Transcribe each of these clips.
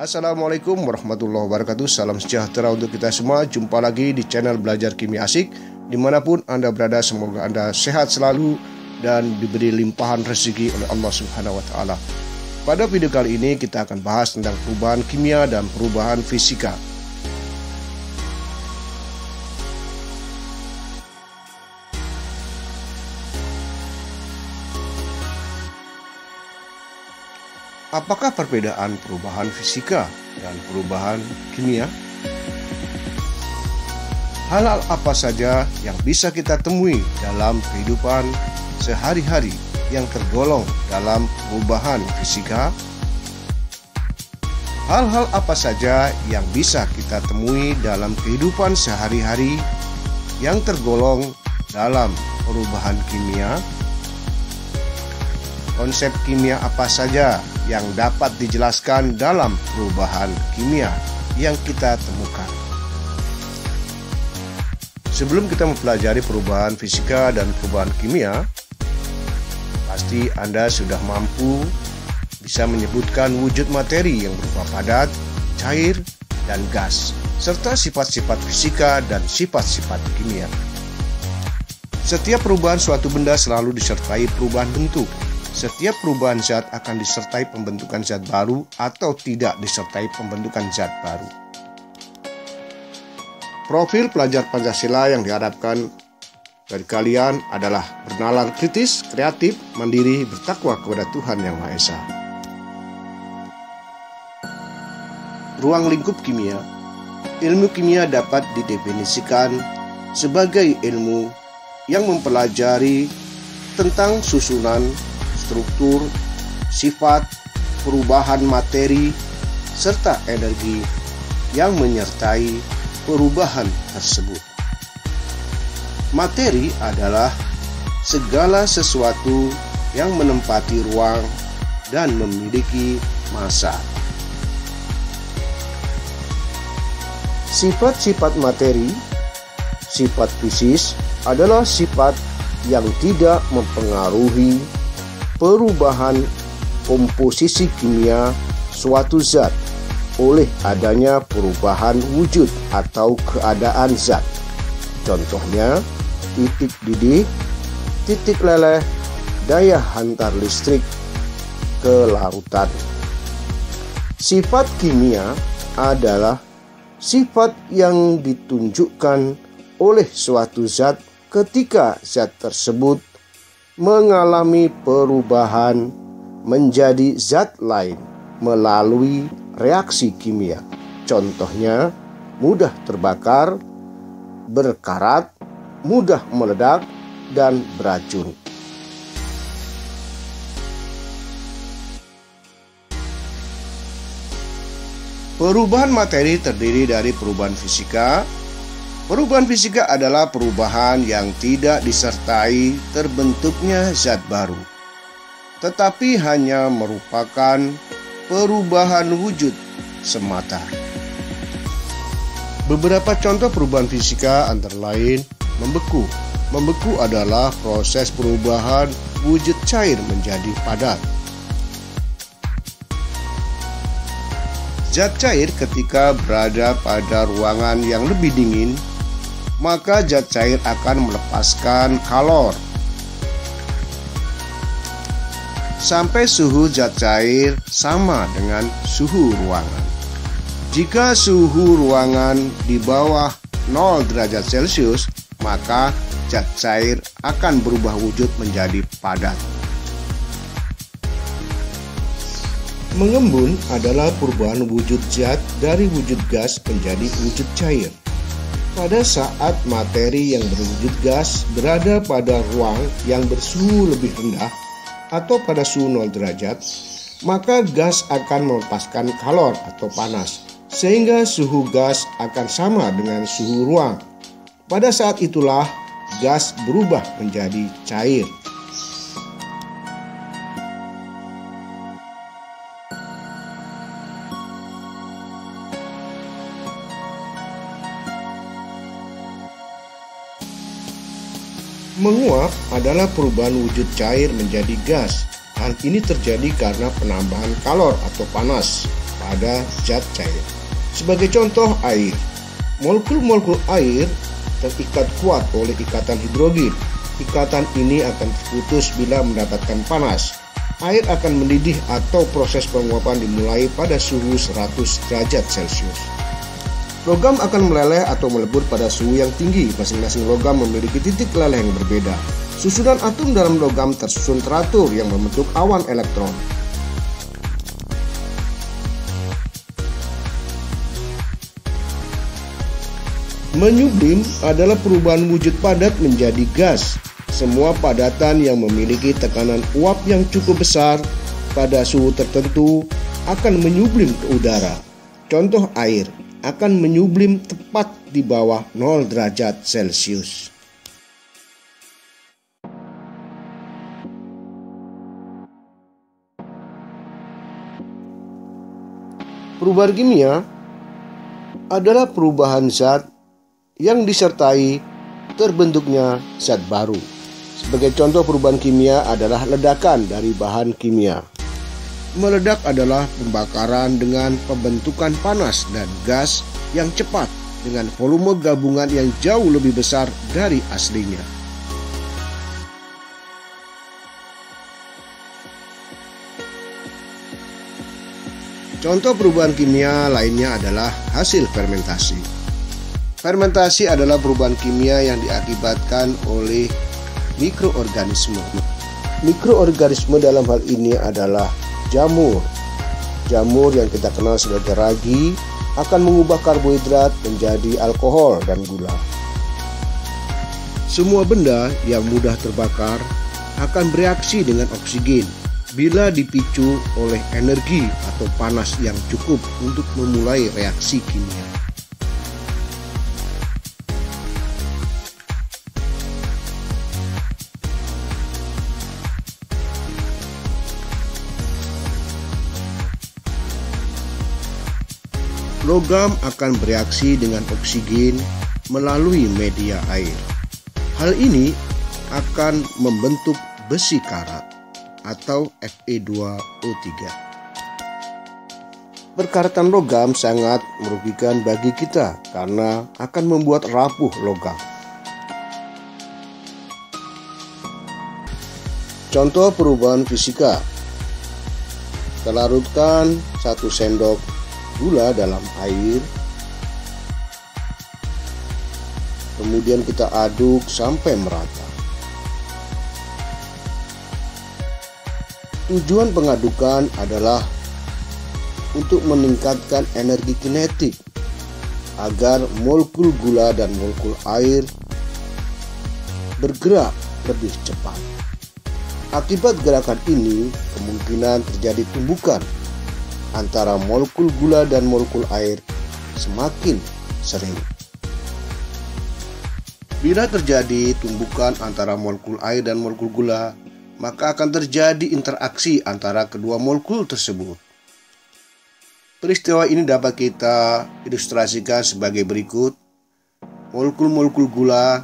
Assalamualaikum warahmatullahi wabarakatuh. Salam sejahtera untuk kita semua. Jumpa lagi di channel Belajar Kimia Asik. Dimanapun Anda berada, semoga Anda sehat selalu dan diberi limpahan rezeki oleh Allah Subhanahu wa Ta'ala. Pada video kali ini kita akan bahas tentang perubahan kimia dan perubahan fisika. Apakah perbedaan perubahan fisika dan perubahan kimia? Hal-hal apa saja yang bisa kita temui dalam kehidupan sehari-hari yang tergolong dalam perubahan fisika? Hal-hal apa saja yang bisa kita temui dalam kehidupan sehari-hari yang tergolong dalam perubahan kimia? Konsep kimia apa saja yang dapat dijelaskan dalam perubahan kimia yang kita temukan? Sebelum kita mempelajari perubahan fisika dan perubahan kimia, pasti Anda sudah mampu bisa menyebutkan wujud materi yang berupa padat, cair, dan gas, serta sifat-sifat fisika dan sifat-sifat kimia. Setiap perubahan suatu benda selalu disertai perubahan bentuk. Setiap perubahan zat akan disertai pembentukan zat baru atau tidak disertai pembentukan zat baru. Profil pelajar Pancasila yang diharapkan dari kalian adalah bernalar kritis, kreatif, mandiri, bertakwa kepada Tuhan Yang Maha Esa. Ruang lingkup kimia. Ilmu kimia dapat didefinisikan sebagai ilmu yang mempelajari tentang susunan, struktur, sifat, perubahan materi, serta energi yang menyertai perubahan tersebut. Materi adalah segala sesuatu yang menempati ruang dan memiliki massa. Sifat-sifat materi, sifat fisis adalah sifat yang tidak mempengaruhi perubahan komposisi kimia suatu zat oleh adanya perubahan wujud atau keadaan zat. Contohnya, titik didih, titik leleh, daya hantar listrik ke lautan. Sifat kimia adalah sifat yang ditunjukkan oleh suatu zat ketika zat tersebut mengalami perubahan menjadi zat lain melalui reaksi kimia. Contohnya, mudah terbakar, berkarat, mudah meledak, dan beracun. Perubahan materi terdiri dari perubahan fisika. Perubahan fisika adalah perubahan yang tidak disertai terbentuknya zat baru, tetapi hanya merupakan perubahan wujud semata. Beberapa contoh perubahan fisika antara lain membeku. Membeku adalah proses perubahan wujud cair menjadi padat. Zat cair ketika berada pada ruangan yang lebih dingin, maka zat cair akan melepaskan kalor sampai suhu zat cair sama dengan suhu ruangan. Jika suhu ruangan di bawah 0 derajat Celcius, maka zat cair akan berubah wujud menjadi padat. Mengembun adalah perubahan wujud zat dari wujud gas menjadi wujud cair. Pada saat materi yang berwujud gas berada pada ruang yang bersuhu lebih rendah atau pada suhu 0 derajat, maka gas akan melepaskan kalor atau panas, sehingga suhu gas akan sama dengan suhu ruang. Pada saat itulah gas berubah menjadi cair. Menguap adalah perubahan wujud cair menjadi gas. Hal ini terjadi karena penambahan kalor atau panas pada zat cair. Sebagai contoh, air. Molekul-molekul air terikat kuat oleh ikatan hidrogen. Ikatan ini akan terputus bila mendapatkan panas. Air akan mendidih atau proses penguapan dimulai pada suhu 100 derajat Celcius. Logam akan meleleh atau melebur pada suhu yang tinggi. Masing-masing logam memiliki titik leleh yang berbeda. Susunan atom dalam logam tersusun teratur yang membentuk awan elektron. Menyublim adalah perubahan wujud padat menjadi gas. Semua padatan yang memiliki tekanan uap yang cukup besar pada suhu tertentu akan menyublim ke udara. Contoh, air akan menyublim tepat di bawah 0 derajat Celcius. Perubahan kimia adalah perubahan zat yang disertai terbentuknya zat baru. Sebagai contoh perubahan kimia adalah ledakan dari bahan kimia. Meledak adalah pembakaran dengan pembentukan panas dan gas yang cepat dengan volume gabungan yang jauh lebih besar dari aslinya. Contoh perubahan kimia lainnya adalah hasil fermentasi. Fermentasi adalah perubahan kimia yang diakibatkan oleh mikroorganisme. Mikroorganisme dalam hal ini adalah jamur. Jamur yang kita kenal sebagai ragi akan mengubah karbohidrat menjadi alkohol dan gula. Semua benda yang mudah terbakar akan bereaksi dengan oksigen bila dipicu oleh energi atau panas yang cukup untuk memulai reaksi kimia. Logam akan bereaksi dengan oksigen melalui media air. Hal ini akan membentuk besi karat atau Fe2O3. Perkaratan logam sangat merugikan bagi kita karena akan membuat rapuh logam. Contoh perubahan fisika. Kita larutkan 1 sendok gula dalam air, kemudian kita aduk sampai merata. Tujuan pengadukan adalah untuk meningkatkan energi kinetik agar molekul gula dan molekul air bergerak lebih cepat. Akibat gerakan ini, kemungkinan terjadi tumbukan antara molekul gula dan molekul air semakin sering. Bila terjadi tumbukan antara molekul air dan molekul gula, maka akan terjadi interaksi antara kedua molekul tersebut. Peristiwa ini dapat kita ilustrasikan sebagai berikut. Molekul-molekul gula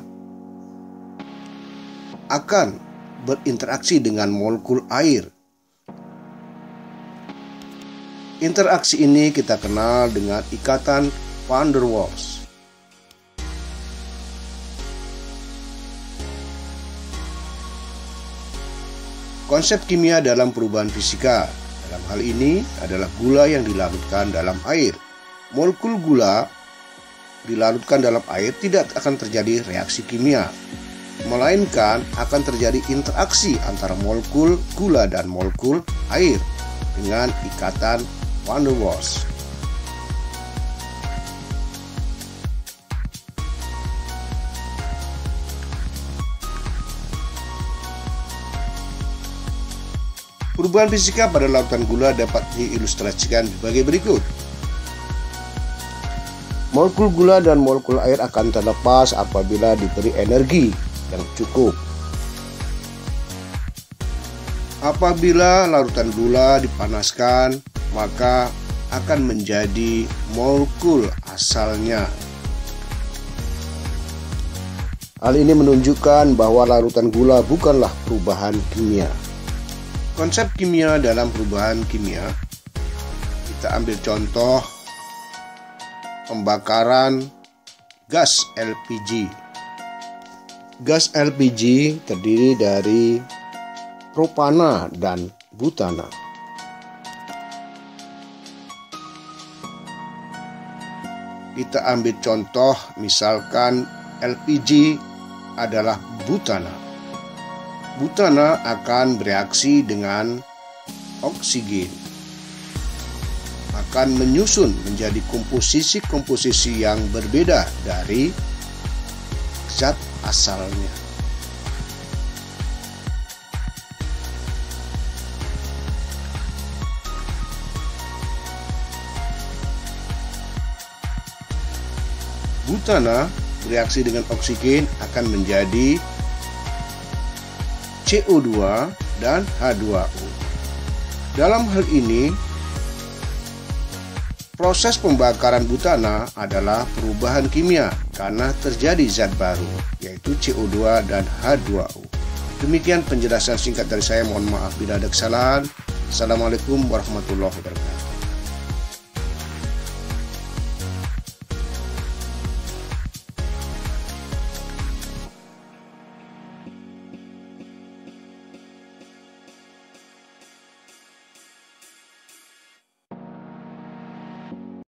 akan berinteraksi dengan molekul air. Interaksi ini kita kenal dengan ikatan van der Waals. Konsep kimia dalam perubahan fisika dalam hal ini adalah gula yang dilarutkan dalam air. Molekul gula dilarutkan dalam air tidak akan terjadi reaksi kimia, melainkan akan terjadi interaksi antara molekul gula dan molekul air dengan ikatan van der Waals. Perubahan fisika pada larutan gula dapat diilustrasikan sebagai berikut. Molekul gula dan molekul air akan terlepas apabila diberi energi yang cukup. Apabila larutan gula dipanaskan, maka akan menjadi molekul asalnya. Hal ini menunjukkan bahwa larutan gula bukanlah perubahan kimia. Konsep kimia dalam perubahan kimia Kita ambil contoh pembakaran gas LPG. Gas LPG terdiri dari propana dan butana. Kita ambil contoh misalkan LPG adalah butana. Butana akan bereaksi dengan oksigen, akan menyusun menjadi komposisi-komposisi yang berbeda dari zat asalnya. Butana bereaksi dengan oksigen akan menjadi CO2 dan H2O. Dalam hal ini, proses pembakaran butana adalah perubahan kimia karena terjadi zat baru, yaitu CO2 dan H2O. Demikian penjelasan singkat dari saya. Mohon maaf bila ada kesalahan. Assalamualaikum warahmatullahi wabarakatuh.